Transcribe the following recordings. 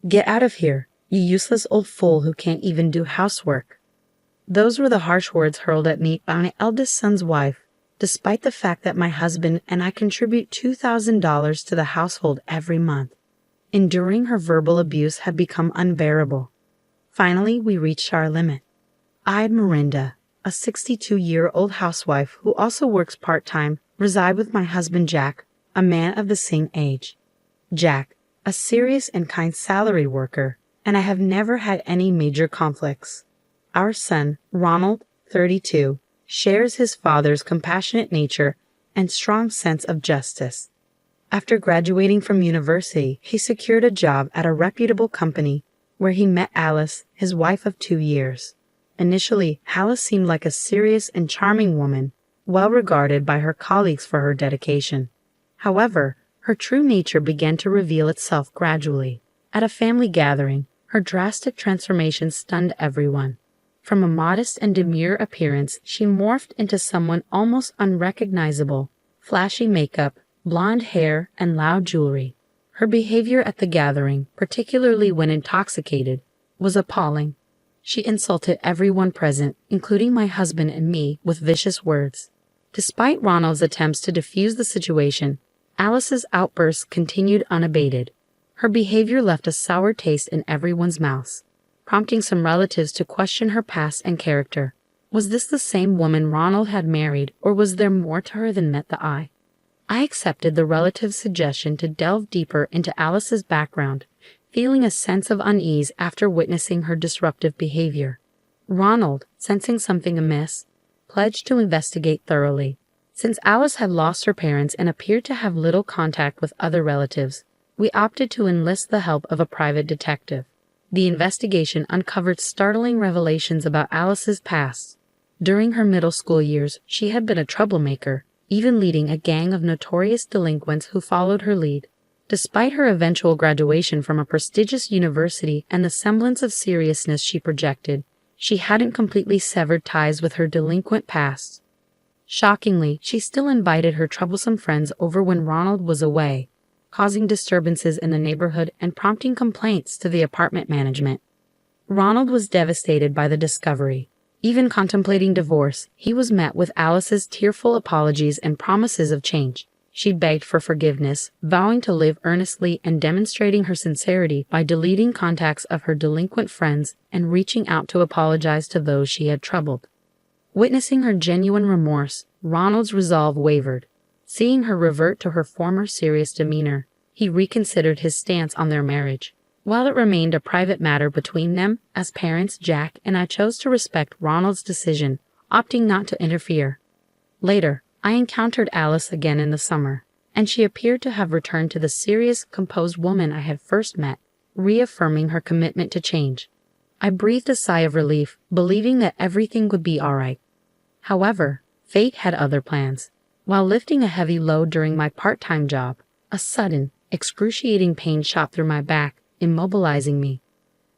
"Get out of here, you useless old fool who can't even do housework." Those were the harsh words hurled at me by my eldest son's wife, despite the fact that my husband and I contribute $2,000 to the household every month. Enduring her verbal abuse had become unbearable. Finally, we reached our limit. I, Miranda, a 62-year-old housewife who also works part-time, reside with my husband Jack, a man of the same age. Jack, a serious and kind salary worker, and I have never had any major conflicts. Our son, Ronald, 32, shares his father's compassionate nature and strong sense of justice. After graduating from university, he secured a job at a reputable company where he met Alice, his wife of 2 years. Initially, Alice seemed like a serious and charming woman, well regarded by her colleagues for her dedication. However, her true nature began to reveal itself gradually. At a family gathering, her drastic transformation stunned everyone. From a modest and demure appearance, she morphed into someone almost unrecognizable. Flashy makeup, blonde hair, and loud jewelry. Her behavior at the gathering, particularly when intoxicated, was appalling. She insulted everyone present, including my husband and me, with vicious words. Despite Ronald's attempts to defuse the situation, Alice's outbursts continued unabated. Her behavior left a sour taste in everyone's mouths, prompting some relatives to question her past and character. Was this the same woman Ronald had married, or was there more to her than met the eye? I accepted the relative's suggestion to delve deeper into Alice's background, feeling a sense of unease after witnessing her disruptive behavior. Ronald, sensing something amiss, pledged to investigate thoroughly. Since Alice had lost her parents and appeared to have little contact with other relatives, we opted to enlist the help of a private detective. The investigation uncovered startling revelations about Alice's past. During her middle school years, she had been a troublemaker, even leading a gang of notorious delinquents who followed her lead. Despite her eventual graduation from a prestigious university and the semblance of seriousness she projected, she hadn't completely severed ties with her delinquent past. Shockingly, she still invited her troublesome friends over when Ronald was away, causing disturbances in the neighborhood and prompting complaints to the apartment management. Ronald was devastated by the discovery. Even contemplating divorce, he was met with Alice's tearful apologies and promises of change. She begged for forgiveness, vowing to live earnestly and demonstrating her sincerity by deleting contacts of her delinquent friends and reaching out to apologize to those she had troubled. Witnessing her genuine remorse, Ronald's resolve wavered. Seeing her revert to her former serious demeanor, he reconsidered his stance on their marriage. While it remained a private matter between them, as parents, Jack and I chose to respect Ronald's decision, opting not to interfere. Later, I encountered Alice again in the summer, and she appeared to have returned to the serious, composed woman I had first met, reaffirming her commitment to change. I breathed a sigh of relief, believing that everything would be all right. However, fate had other plans. While lifting a heavy load during my part-time job, a sudden, excruciating pain shot through my back, immobilizing me.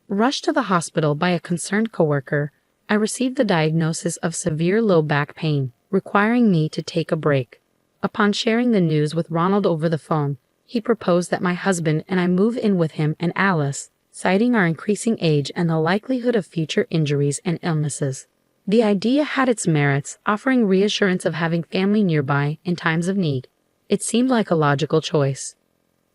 Rushed to the hospital by a concerned coworker, I received the diagnosis of severe low back pain, requiring me to take a break. Upon sharing the news with Ronald over the phone, he proposed that my husband and I move in with him and Alice, citing our increasing age and the likelihood of future injuries and illnesses. The idea had its merits, offering reassurance of having family nearby in times of need. It seemed like a logical choice.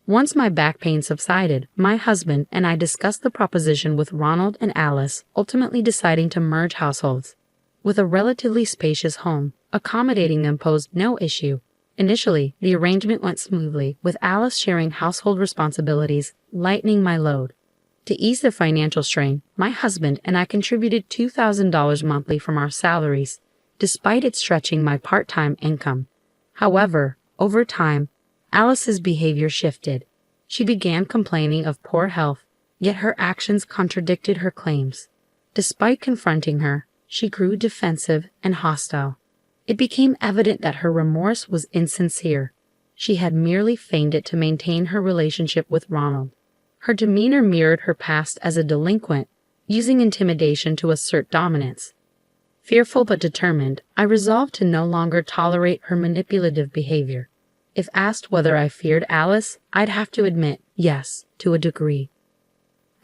Once my back pain subsided, my husband and I discussed the proposition with Ronald and Alice, ultimately deciding to merge households. With a relatively spacious home, accommodating them posed no issue. Initially, the arrangement went smoothly, with Alice sharing household responsibilities, lightening my load. To ease the financial strain, my husband and I contributed $2,000 monthly from our salaries, despite it stretching my part-time income. However, over time, Alice's behavior shifted. She began complaining of poor health, yet her actions contradicted her claims. Despite confronting her, she grew defensive and hostile. It became evident that her remorse was insincere. She had merely feigned it to maintain her relationship with Ronald. Her demeanor mirrored her past as a delinquent, using intimidation to assert dominance. Fearful but determined, I resolved to no longer tolerate her manipulative behavior. If asked whether I feared Alice, I'd have to admit yes, to a degree.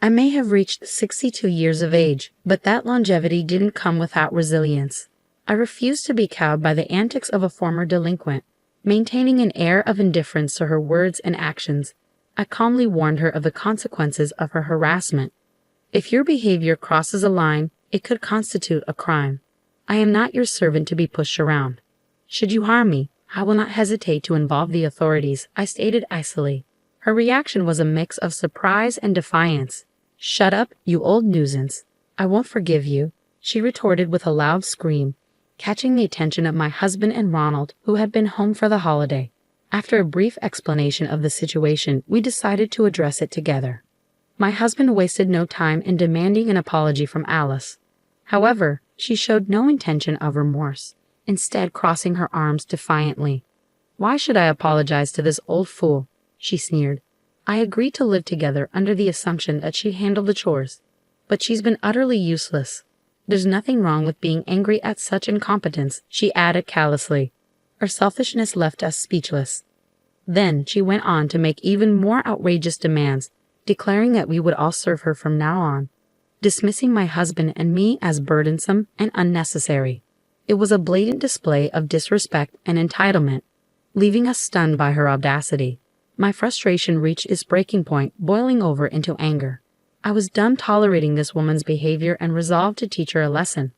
I may have reached 62 years of age, but that longevity didn't come without resilience. I refused to be cowed by the antics of a former delinquent. Maintaining an air of indifference to her words and actions, I calmly warned her of the consequences of her harassment. If your behavior crosses a line, it could constitute a crime. I am not your servant to be pushed around. Should you harm me, I will not hesitate to involve the authorities, I stated icily. Her reaction was a mix of surprise and defiance. Shut up, you old nuisance. I won't forgive you, she retorted with a loud scream, catching the attention of my husband and Ronald, who had been home for the holiday. After a brief explanation of the situation, we decided to address it together. My husband wasted no time in demanding an apology from Alice. However, she showed no intention of remorse, instead crossing her arms defiantly. Why should I apologize to this old fool? She sneered. I agreed to live together under the assumption that she'd handle the chores. But she's been utterly useless. There's nothing wrong with being angry at such incompetence, she added callously. Her selfishness left us speechless. Then she went on to make even more outrageous demands, declaring that we would all serve her from now on, dismissing my husband and me as burdensome and unnecessary. It was a blatant display of disrespect and entitlement, leaving us stunned by her audacity. My frustration reached its breaking point, boiling over into anger. I was done tolerating this woman's behavior and resolved to teach her a lesson.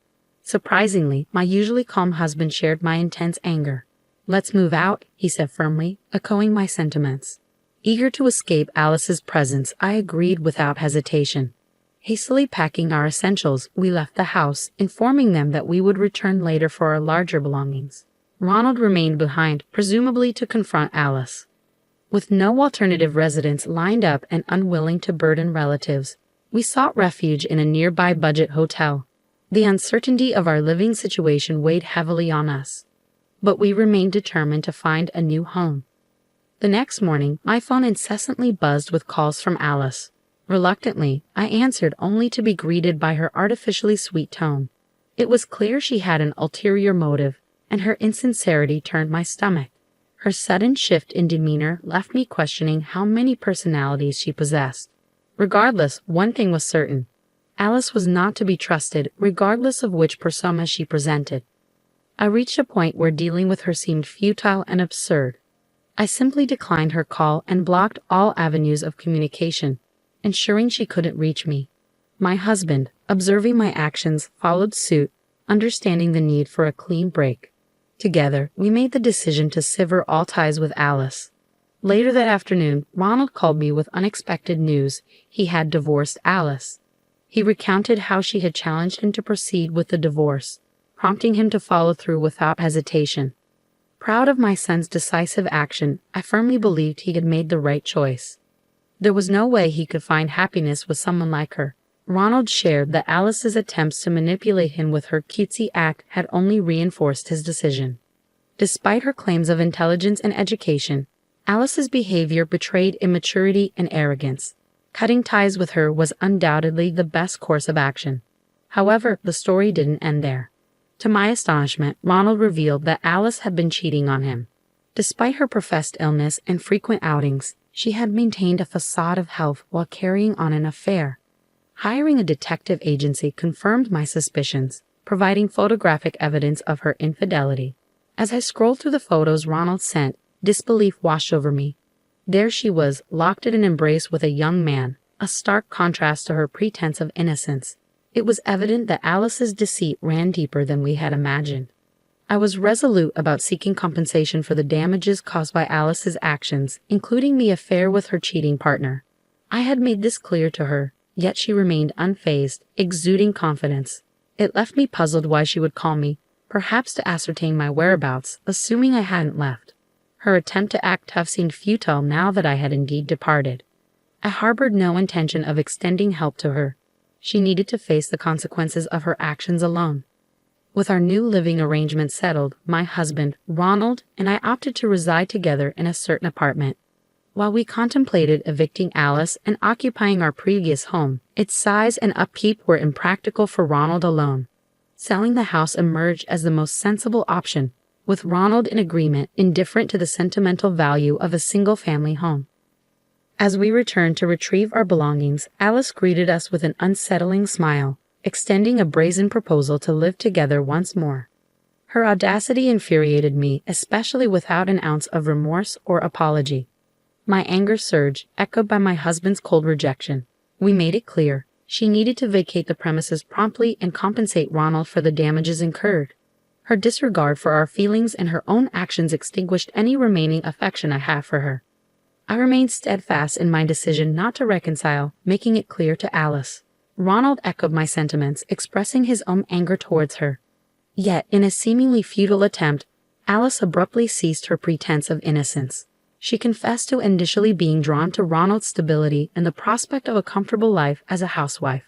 Surprisingly, my usually calm husband shared my intense anger. Let's move out, he said firmly, echoing my sentiments. Eager to escape Alice's presence, I agreed without hesitation. Hastily packing our essentials, we left the house, informing them that we would return later for our larger belongings. Ronald remained behind, presumably to confront Alice. With no alternative residence lined up and unwilling to burden relatives, we sought refuge in a nearby budget hotel. The uncertainty of our living situation weighed heavily on us, but we remained determined to find a new home. The next morning, my phone incessantly buzzed with calls from Alice. Reluctantly, I answered only to be greeted by her artificially sweet tone. It was clear she had an ulterior motive, and her insincerity turned my stomach. Her sudden shift in demeanor left me questioning how many personalities she possessed. Regardless, one thing was certain. Alice was not to be trusted, regardless of which persona she presented. I reached a point where dealing with her seemed futile and absurd. I simply declined her call and blocked all avenues of communication, ensuring she couldn't reach me. My husband, observing my actions, followed suit, understanding the need for a clean break. Together, we made the decision to sever all ties with Alice. Later that afternoon, Ronald called me with unexpected news. He had divorced Alice. He recounted how she had challenged him to proceed with the divorce, prompting him to follow through without hesitation. Proud of my son's decisive action, I firmly believed he had made the right choice. There was no way he could find happiness with someone like her. Ronald shared that Alice's attempts to manipulate him with her cutesy act had only reinforced his decision. Despite her claims of intelligence and education, Alice's behavior betrayed immaturity and arrogance. Cutting ties with her was undoubtedly the best course of action. However, the story didn't end there. To my astonishment, Ronald revealed that Alice had been cheating on him. Despite her professed illness and frequent outings, she had maintained a facade of health while carrying on an affair. Hiring a detective agency confirmed my suspicions, providing photographic evidence of her infidelity. As I scrolled through the photos Ronald sent, disbelief washed over me. There she was, locked in an embrace with a young man, a stark contrast to her pretense of innocence. It was evident that Alice's deceit ran deeper than we had imagined. I was resolute about seeking compensation for the damages caused by Alice's actions, including the affair with her cheating partner. I had made this clear to her, yet she remained unfazed, exuding confidence. It left me puzzled why she would call me, perhaps to ascertain my whereabouts, assuming I hadn't left. Her attempt to act tough seemed futile now that I had indeed departed. I harbored no intention of extending help to her. She needed to face the consequences of her actions alone. With our new living arrangement settled, my husband, Ronald, and I opted to reside together in a certain apartment. While we contemplated evicting Alice and occupying our previous home, its size and upkeep were impractical for Ronald alone. Selling the house emerged as the most sensible option, with Ronald in agreement, indifferent to the sentimental value of a single-family home. As we returned to retrieve our belongings, Alice greeted us with an unsettling smile, extending a brazen proposal to live together once more. Her audacity infuriated me, especially without an ounce of remorse or apology. My anger surged, echoed by my husband's cold rejection. We made it clear she needed to vacate the premises promptly and compensate Ronald for the damages incurred. Her disregard for our feelings and her own actions extinguished any remaining affection I have for her. I remained steadfast in my decision not to reconcile, making it clear to Alice. Ronald echoed my sentiments, expressing his own anger towards her. Yet, in a seemingly futile attempt, Alice abruptly ceased her pretense of innocence. She confessed to initially being drawn to Ronald's stability and the prospect of a comfortable life as a housewife.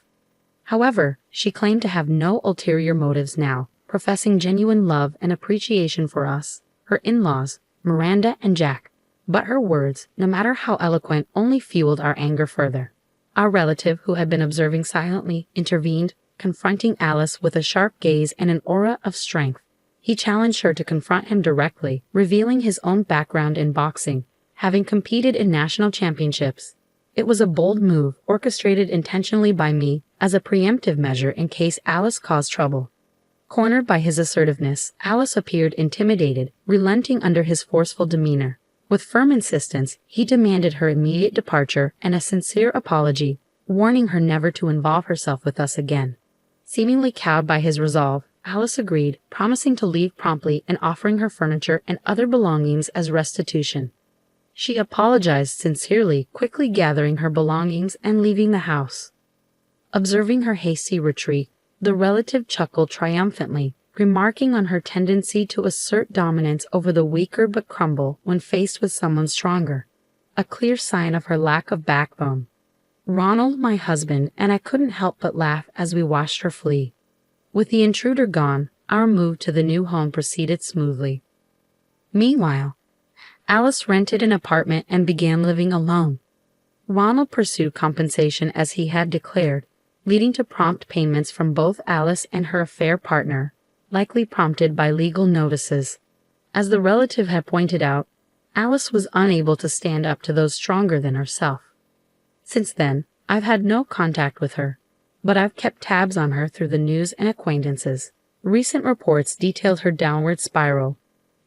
However, she claimed to have no ulterior motives now, professing genuine love and appreciation for us, her in-laws, Miranda and Jack. But her words, no matter how eloquent, only fueled our anger further. Our relative, who had been observing silently, intervened, confronting Alice with a sharp gaze and an aura of strength. He challenged her to confront him directly, revealing his own background in boxing, having competed in national championships. It was a bold move, orchestrated intentionally by me, as a preemptive measure in case Alice caused trouble. Cornered by his assertiveness, Alice appeared intimidated, relenting under his forceful demeanor. With firm insistence, he demanded her immediate departure and a sincere apology, warning her never to involve herself with us again. Seemingly cowed by his resolve, Alice agreed, promising to leave promptly and offering her furniture and other belongings as restitution. She apologized sincerely, quickly gathering her belongings and leaving the house. Observing her hasty retreat, the relative chuckled triumphantly, remarking on her tendency to assert dominance over the weaker but crumble when faced with someone stronger, a clear sign of her lack of backbone. Ronald, my husband, and I couldn't help but laugh as we watched her flee. With the intruder gone, our move to the new home proceeded smoothly. Meanwhile, Alice rented an apartment and began living alone. Ronald pursued compensation as he had declared, leading to prompt payments from both Alice and her affair partner, likely prompted by legal notices. As the relative had pointed out, Alice was unable to stand up to those stronger than herself. Since then, I've had no contact with her, but I've kept tabs on her through the news and acquaintances. Recent reports detailed her downward spiral,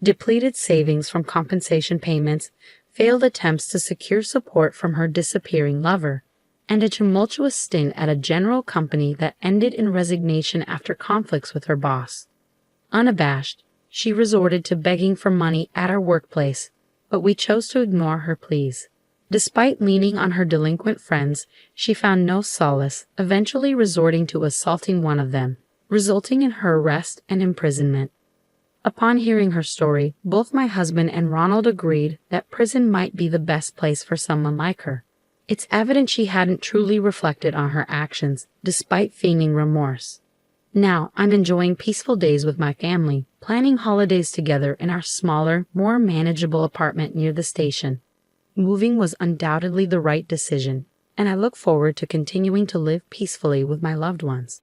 depleted savings from compensation payments, failed attempts to secure support from her disappearing lover, and a tumultuous stint at a general company that ended in resignation after conflicts with her boss. Unabashed, she resorted to begging for money at our workplace, but we chose to ignore her pleas. Despite leaning on her delinquent friends, she found no solace, eventually resorting to assaulting one of them, resulting in her arrest and imprisonment. Upon hearing her story, both my husband and Ronald agreed that prison might be the best place for someone like her. It's evident she hadn't truly reflected on her actions, despite feigning remorse. Now, I'm enjoying peaceful days with my family, planning holidays together in our smaller, more manageable apartment near the station. Moving was undoubtedly the right decision, and I look forward to continuing to live peacefully with my loved ones.